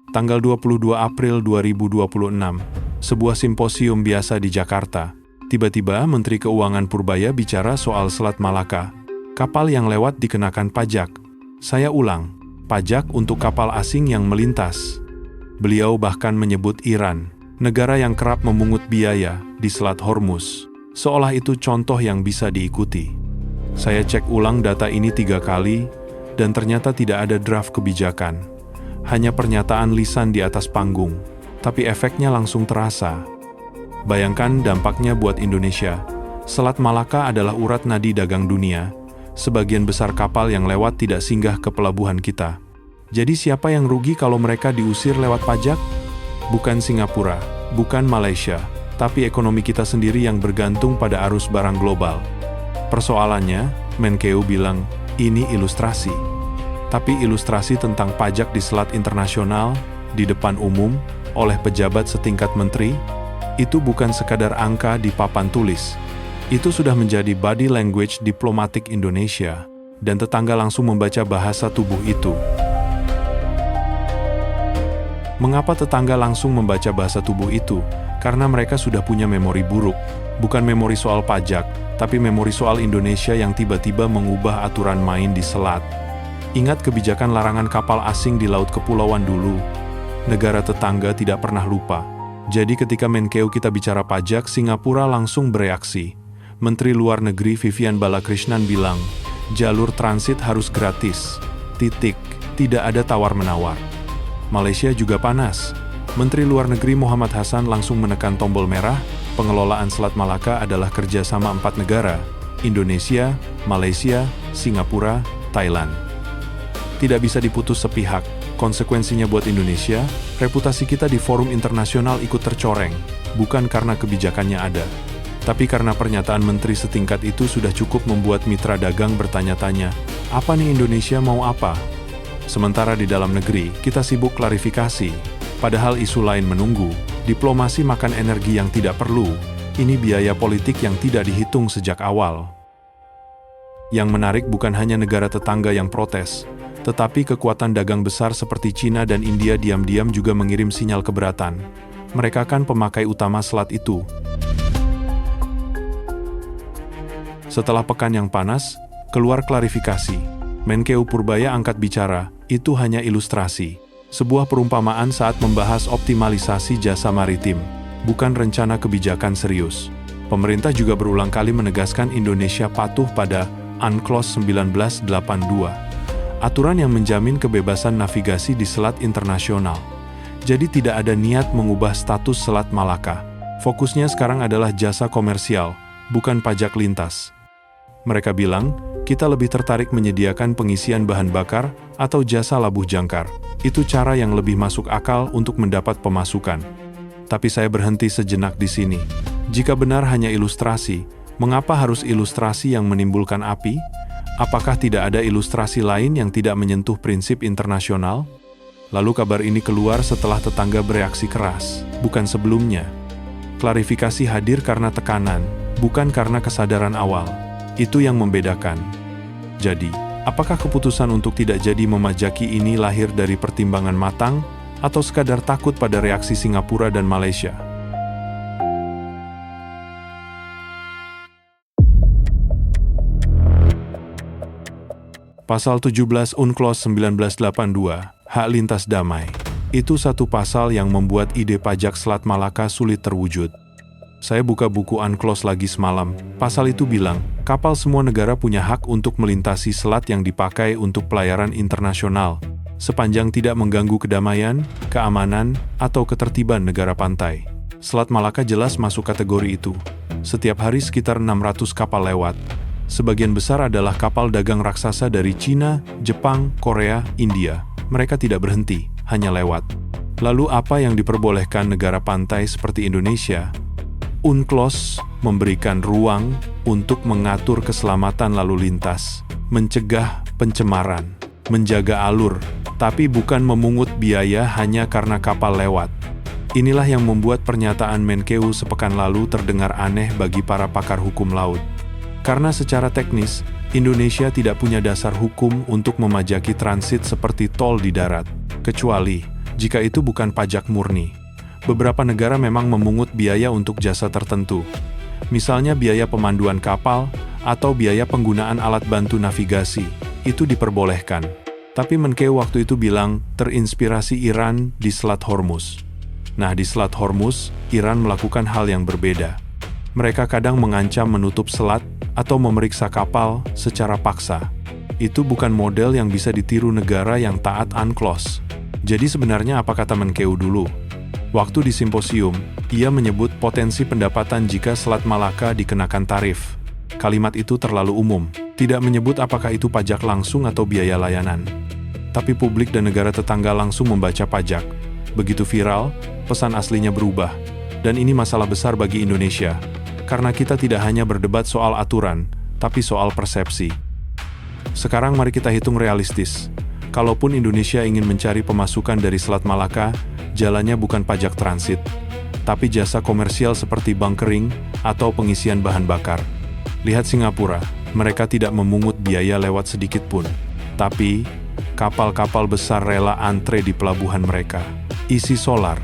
Tanggal 22 April 2026, sebuah simposium biasa di Jakarta. Tiba-tiba Menteri Keuangan Purbaya bicara soal Selat Malaka. Kapal yang lewat dikenakan pajak. Saya ulang, pajak untuk kapal asing yang melintas. Beliau bahkan menyebut Iran, negara yang kerap memungut biaya di Selat Hormuz. Seolah itu contoh yang bisa diikuti. Saya cek ulang data ini 3 kali, dan ternyata tidak ada draft kebijakan. Hanya pernyataan lisan di atas panggung, tapi efeknya langsung terasa. Bayangkan dampaknya buat Indonesia. Selat Malaka adalah urat nadi dagang dunia. Sebagian besar kapal yang lewat tidak singgah ke pelabuhan kita. Jadi siapa yang rugi kalau mereka diusir lewat pajak? Bukan Singapura, bukan Malaysia, tapi ekonomi kita sendiri yang bergantung pada arus barang global. Persoalannya, Menkeu bilang, ini ilustrasi. Tapi ilustrasi tentang pajak di selat internasional, di depan umum, oleh pejabat setingkat menteri, itu bukan sekadar angka di papan tulis. Itu sudah menjadi body language diplomatik Indonesia, dan tetangga langsung membaca bahasa tubuh itu. Mengapa tetangga langsung membaca bahasa tubuh itu? Karena mereka sudah punya memori buruk. Bukan memori soal pajak, tapi memori soal Indonesia yang tiba-tiba mengubah aturan main di selat. Ingat kebijakan larangan kapal asing di Laut Kepulauan dulu. Negara tetangga tidak pernah lupa. Jadi ketika Menkeu kita bicara pajak, Singapura langsung bereaksi. Menteri Luar Negeri Vivian Balakrishnan bilang, jalur transit harus gratis. Titik. Tidak ada tawar-menawar. Malaysia juga panas. Menteri Luar Negeri Muhammad Hassan langsung menekan tombol merah. Pengelolaan Selat Malaka adalah kerjasama 4 negara, Indonesia, Malaysia, Singapura, Thailand. Tidak bisa diputus sepihak. Konsekuensinya buat Indonesia, reputasi kita di forum internasional ikut tercoreng, bukan karena kebijakannya ada, tapi karena pernyataan menteri setingkat itu sudah cukup membuat mitra dagang bertanya-tanya, apa nih Indonesia mau apa? Sementara di dalam negeri, kita sibuk klarifikasi, padahal isu lain menunggu. Diplomasi makan energi yang tidak perlu, ini biaya politik yang tidak dihitung sejak awal. Yang menarik bukan hanya negara tetangga yang protes, tetapi kekuatan dagang besar seperti Cina dan India diam-diam juga mengirim sinyal keberatan. Mereka kan pemakai utama selat itu. Setelah pekan yang panas, keluar klarifikasi. Menkeu Purbaya angkat bicara, itu hanya ilustrasi. Sebuah perumpamaan saat membahas optimalisasi jasa maritim, bukan rencana kebijakan serius. Pemerintah juga berulang kali menegaskan Indonesia patuh pada UNCLOS 1982. Aturan yang menjamin kebebasan navigasi di selat internasional. Jadi tidak ada niat mengubah status Selat Malaka. Fokusnya sekarang adalah jasa komersial, bukan pajak lintas. Mereka bilang, kita lebih tertarik menyediakan pengisian bahan bakar atau jasa labuh jangkar. Itu cara yang lebih masuk akal untuk mendapat pemasukan. Tapi saya berhenti sejenak di sini. Jika benar hanya ilustrasi, mengapa harus ilustrasi yang menimbulkan api? Apakah tidak ada ilustrasi lain yang tidak menyentuh prinsip internasional? Lalu kabar ini keluar setelah tetangga bereaksi keras, bukan sebelumnya. Klarifikasi hadir karena tekanan, bukan karena kesadaran awal. Itu yang membedakan. Jadi, apakah keputusan untuk tidak jadi memajaki ini lahir dari pertimbangan matang, atau sekadar takut pada reaksi Singapura dan Malaysia? Pasal 17 UNCLOS 1982, hak lintas damai. Itu satu pasal yang membuat ide pajak Selat Malaka sulit terwujud. Saya buka buku UNCLOS lagi semalam. Pasal itu bilang, kapal semua negara punya hak untuk melintasi selat yang dipakai untuk pelayaran internasional, sepanjang tidak mengganggu kedamaian, keamanan, atau ketertiban negara pantai. Selat Malaka jelas masuk kategori itu. Setiap hari sekitar 600 kapal lewat. Sebagian besar adalah kapal dagang raksasa dari Cina, Jepang, Korea, India. Mereka tidak berhenti, hanya lewat. Lalu apa yang diperbolehkan negara pantai seperti Indonesia? UNCLOS memberikan ruang untuk mengatur keselamatan lalu lintas, mencegah pencemaran, menjaga alur, tapi bukan memungut biaya hanya karena kapal lewat. Inilah yang membuat pernyataan Menkeu sepekan lalu terdengar aneh bagi para pakar hukum laut. Karena secara teknis, Indonesia tidak punya dasar hukum untuk memajaki transit seperti tol di darat, kecuali jika itu bukan pajak murni. Beberapa negara memang memungut biaya untuk jasa tertentu, misalnya biaya pemanduan kapal atau biaya penggunaan alat bantu navigasi, itu diperbolehkan. Tapi Menkeu waktu itu bilang terinspirasi Iran di Selat Hormuz. Nah, di Selat Hormuz, Iran melakukan hal yang berbeda. Mereka kadang mengancam menutup selat atau memeriksa kapal secara paksa. Itu bukan model yang bisa ditiru negara yang taat UNCLOS. Jadi sebenarnya apa kata Menkeu dulu? Waktu di simposium, ia menyebut potensi pendapatan jika Selat Malaka dikenakan tarif. Kalimat itu terlalu umum, tidak menyebut apakah itu pajak langsung atau biaya layanan. Tapi publik dan negara tetangga langsung membaca pajak. Begitu viral, pesan aslinya berubah. Dan ini masalah besar bagi Indonesia, karena kita tidak hanya berdebat soal aturan, tapi soal persepsi. Sekarang mari kita hitung realistis. Kalaupun Indonesia ingin mencari pemasukan dari Selat Malaka, jalannya bukan pajak transit, tapi jasa komersial seperti bunkering atau pengisian bahan bakar. Lihat Singapura, mereka tidak memungut biaya lewat sedikit pun. Tapi, kapal-kapal besar rela antre di pelabuhan mereka. Isi solar,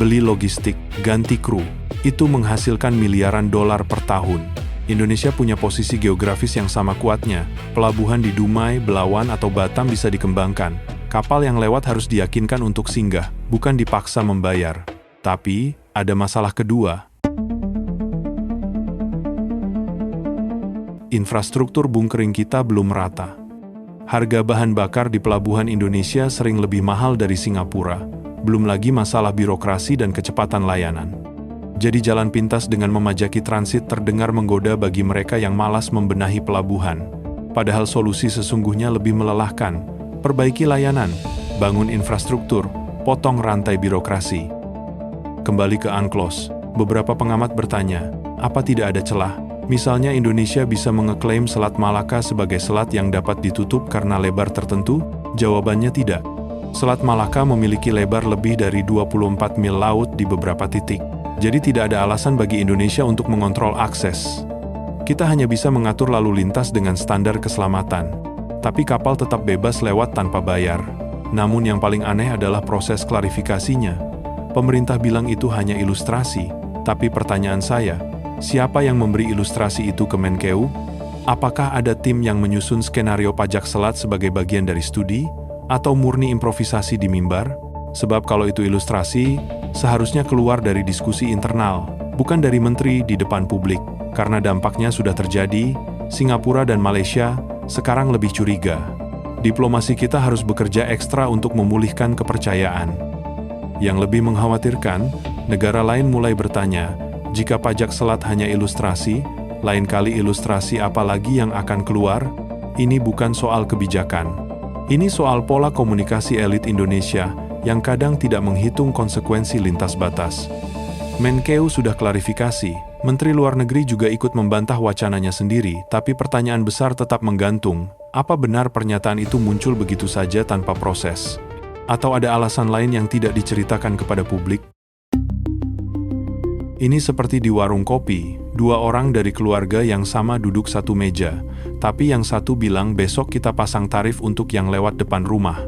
beli logistik, ganti kru, itu menghasilkan miliaran dolar per tahun. Indonesia punya posisi geografis yang sama kuatnya. Pelabuhan di Dumai, Belawan, atau Batam bisa dikembangkan. Kapal yang lewat harus diyakinkan untuk singgah, bukan dipaksa membayar. Tapi, ada masalah kedua. Infrastruktur bunkering kita belum rata. Harga bahan bakar di pelabuhan Indonesia sering lebih mahal dari Singapura. Belum lagi masalah birokrasi dan kecepatan layanan. Jadi jalan pintas dengan memajaki transit terdengar menggoda bagi mereka yang malas membenahi pelabuhan. Padahal solusi sesungguhnya lebih melelahkan. Perbaiki layanan, bangun infrastruktur, potong rantai birokrasi. Kembali ke UNCLOS, beberapa pengamat bertanya, apa tidak ada celah? Misalnya Indonesia bisa mengeklaim Selat Malaka sebagai selat yang dapat ditutup karena lebar tertentu? Jawabannya tidak. Selat Malaka memiliki lebar lebih dari 24 mil laut di beberapa titik. Jadi tidak ada alasan bagi Indonesia untuk mengontrol akses. Kita hanya bisa mengatur lalu lintas dengan standar keselamatan. Tapi kapal tetap bebas lewat tanpa bayar. Namun yang paling aneh adalah proses klarifikasinya. Pemerintah bilang itu hanya ilustrasi. Tapi pertanyaan saya, siapa yang memberi ilustrasi itu ke Menkeu? Apakah ada tim yang menyusun skenario pajak selat sebagai bagian dari studi? Atau murni improvisasi di mimbar? Sebab kalau itu ilustrasi, seharusnya keluar dari diskusi internal, bukan dari menteri di depan publik. Karena dampaknya sudah terjadi, Singapura dan Malaysia sekarang lebih curiga. Diplomasi kita harus bekerja ekstra untuk memulihkan kepercayaan. Yang lebih mengkhawatirkan, negara lain mulai bertanya, jika pajak selat hanya ilustrasi, lain kali ilustrasi apa lagi yang akan keluar? Ini bukan soal kebijakan. Ini soal pola komunikasi elit Indonesia yang kadang tidak menghitung konsekuensi lintas batas. Menkeu sudah klarifikasi, Menteri Luar Negeri juga ikut membantah wacananya sendiri, tapi pertanyaan besar tetap menggantung, apa benar pernyataan itu muncul begitu saja tanpa proses? Atau ada alasan lain yang tidak diceritakan kepada publik? Ini seperti di warung kopi, dua orang dari keluarga yang sama duduk satu meja, tapi yang satu bilang besok kita pasang tarif untuk yang lewat depan rumah.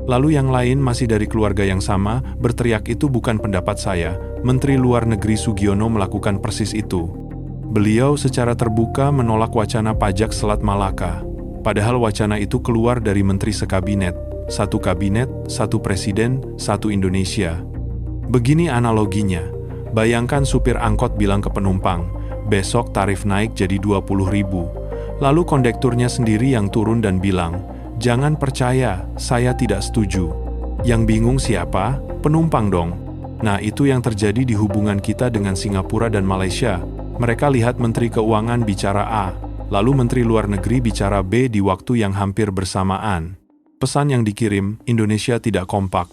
Lalu yang lain masih dari keluarga yang sama, berteriak itu bukan pendapat saya, Menteri Luar Negeri Sugiono melakukan persis itu. Beliau secara terbuka menolak wacana pajak Selat Malaka. Padahal wacana itu keluar dari menteri sekabinet, satu kabinet, satu presiden, satu Indonesia. Begini analoginya, bayangkan supir angkot bilang ke penumpang, besok tarif naik jadi 20.000. Lalu kondekturnya sendiri yang turun dan bilang, jangan percaya, saya tidak setuju. Yang bingung siapa? Penumpang dong. Nah, itu yang terjadi di hubungan kita dengan Singapura dan Malaysia. Mereka lihat Menteri Keuangan bicara A, lalu Menteri Luar Negeri bicara B di waktu yang hampir bersamaan. Pesan yang dikirim, Indonesia tidak kompak.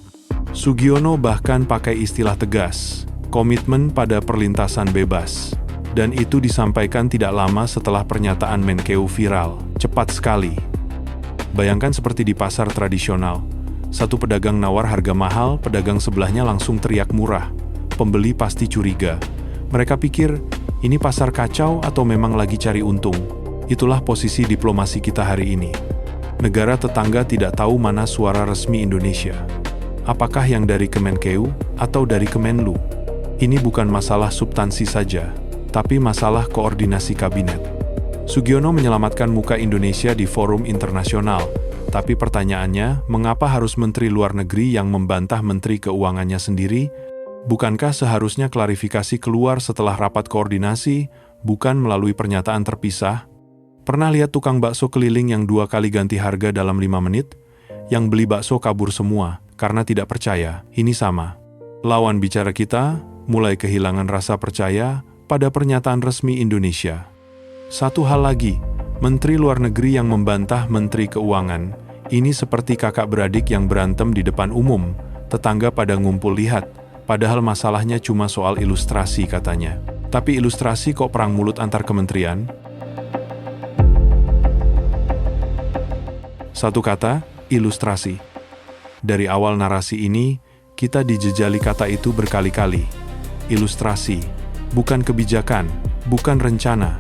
Sugiono bahkan pakai istilah tegas, komitmen pada perlintasan bebas. Dan itu disampaikan tidak lama setelah pernyataan Menkeu viral, cepat sekali. Bayangkan seperti di pasar tradisional. Satu pedagang nawar harga mahal, pedagang sebelahnya langsung teriak murah. Pembeli pasti curiga. Mereka pikir, ini pasar kacau atau memang lagi cari untung? Itulah posisi diplomasi kita hari ini. Negara tetangga tidak tahu mana suara resmi Indonesia. Apakah yang dari Kemenkeu atau dari Kemenlu? Ini bukan masalah substansi saja, tapi masalah koordinasi kabinet. Sugiono menyelamatkan muka Indonesia di forum internasional, tapi pertanyaannya, mengapa harus Menteri Luar Negeri yang membantah Menteri Keuangannya sendiri? Bukankah seharusnya klarifikasi keluar setelah rapat koordinasi, bukan melalui pernyataan terpisah? Pernah lihat tukang bakso keliling yang 2 kali ganti harga dalam 5 menit? Yang beli bakso kabur semua, karena tidak percaya. Ini sama. Lawan bicara kita mulai kehilangan rasa percaya pada pernyataan resmi Indonesia. Satu hal lagi, Menteri Luar Negeri yang membantah Menteri Keuangan, ini seperti kakak beradik yang berantem di depan umum, tetangga pada ngumpul lihat, padahal masalahnya cuma soal ilustrasi katanya. Tapi ilustrasi kok perang mulut antar kementerian? Satu kata, ilustrasi. Dari awal narasi ini, kita dijejali kata itu berkali-kali. Ilustrasi, bukan kebijakan, bukan rencana,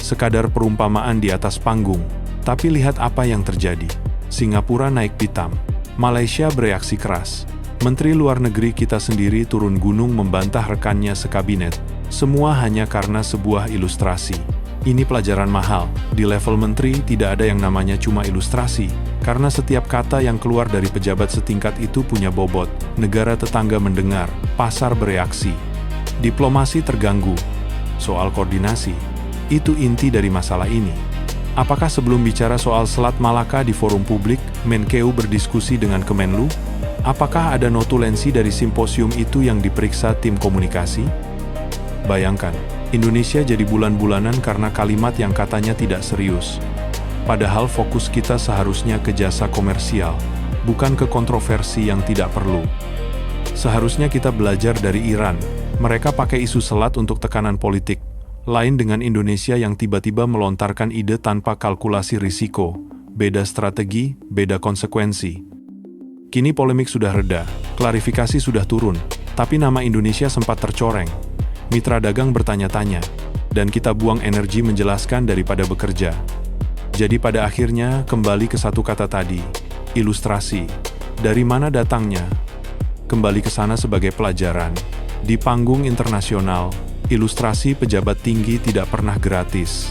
sekadar perumpamaan di atas panggung. Tapi lihat apa yang terjadi. Singapura naik pitam, Malaysia bereaksi keras. Menteri Luar Negeri kita sendiri turun gunung membantah rekannya sekabinet. Semua hanya karena sebuah ilustrasi. Ini pelajaran mahal. Di level menteri tidak ada yang namanya cuma ilustrasi, karena setiap kata yang keluar dari pejabat setingkat itu punya bobot. Negara tetangga mendengar, pasar bereaksi. Diplomasi terganggu. Soal koordinasi. Itu inti dari masalah ini. Apakah sebelum bicara soal Selat Malaka di forum publik, Menkeu berdiskusi dengan Kemenlu? Apakah ada notulensi dari simposium itu yang diperiksa tim komunikasi? Bayangkan, Indonesia jadi bulan-bulanan karena kalimat yang katanya tidak serius. Padahal fokus kita seharusnya ke jasa komersial, bukan ke kontroversi yang tidak perlu. Seharusnya kita belajar dari Iran. Mereka pakai isu selat untuk tekanan politik. Lain dengan Indonesia yang tiba-tiba melontarkan ide tanpa kalkulasi risiko. Beda strategi, beda konsekuensi. Kini polemik sudah reda, klarifikasi sudah turun, tapi nama Indonesia sempat tercoreng. Mitra dagang bertanya-tanya, dan kita buang energi menjelaskan daripada bekerja. Jadi pada akhirnya kembali ke satu kata tadi, ilustrasi. Dari mana datangnya? Kembali ke sana sebagai pelajaran. Di panggung internasional, ilustrasi pejabat tinggi tidak pernah gratis.